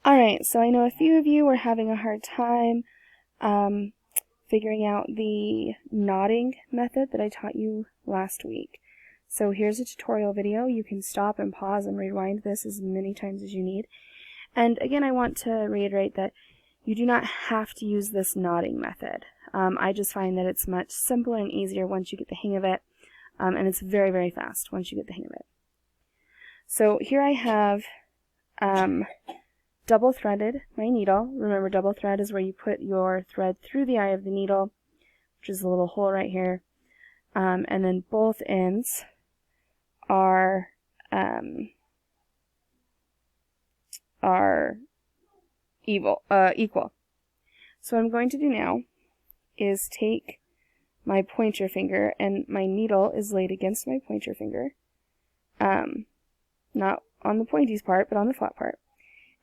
Alright, so I know a few of you were having a hard time figuring out the knotting method that I taught you last week. So here's a tutorial video. You can stop and pause and rewind this as many times as you need. And again, I want to reiterate that you do not have to use this knotting method. I just find that it's much simpler and easier once you get the hang of it, and it's very, very fast once you get the hang of it. So here I have double threaded my needle. Remember, double thread is where you put your thread through the eye of the needle, which is a little hole right here, and then both ends are equal. So what I'm going to do now is take my pointer finger, and my needle is laid against my pointer finger, not on the pointy part, but on the flat part.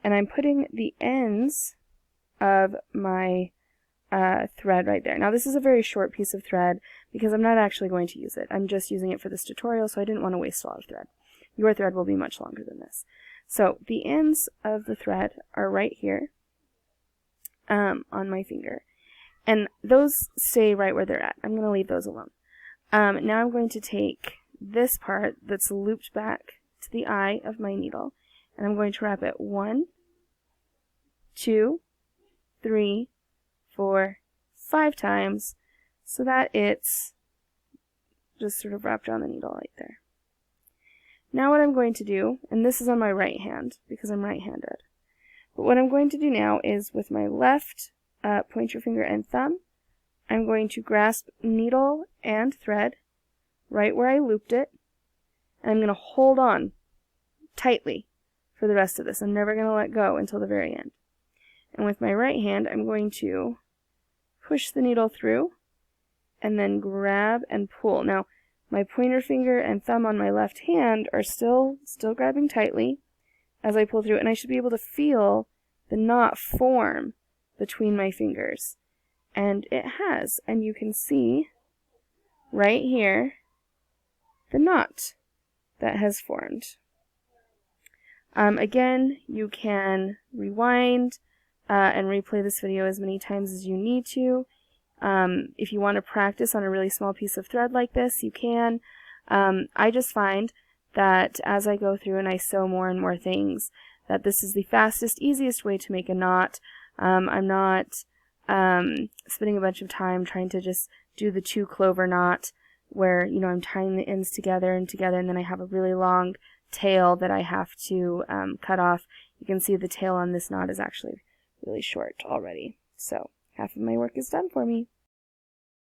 And I'm putting the ends of my thread right there. Now this is a very short piece of thread because I'm not actually going to use it. I'm just using it for this tutorial, so I didn't want to waste a lot of thread. Your thread will be much longer than this. So the ends of the thread are right here on my finger. And those stay right where they're at. I'm going to leave those alone. Now I'm going to take this part that's looped back to the eye of my needle, and I'm going to wrap it 1, 2, 3, 4, 5 times so that it's just sort of wrapped around the needle right there. Now what I'm going to do, and this is on my right hand because I'm right-handed, but what I'm going to do now is with my left pointer finger and thumb, I'm going to grasp needle and thread right where I looped it, and I'm going to hold on tightly for the rest of this. I'm never going to let go until the very end. And with my right hand, I'm going to push the needle through and then grab and pull. Now, my pointer finger and thumb on my left hand are still grabbing tightly as I pull through, and I should be able to feel the knot form between my fingers. And it has, and you can see right here the knot that has formed. Again, you can rewind and replay this video as many times as you need to. If you want to practice on a really small piece of thread like this, you can. I just find that as I go through and I sew more and more things, that this is the fastest, easiest way to make a knot. I'm not spending a bunch of time trying to just do the 2 clover knot where, you know, I'm tying the ends together, and then I have a really long tail that I have to cut off. You can see the tail on this knot is actually really short already. So half of my work is done for me.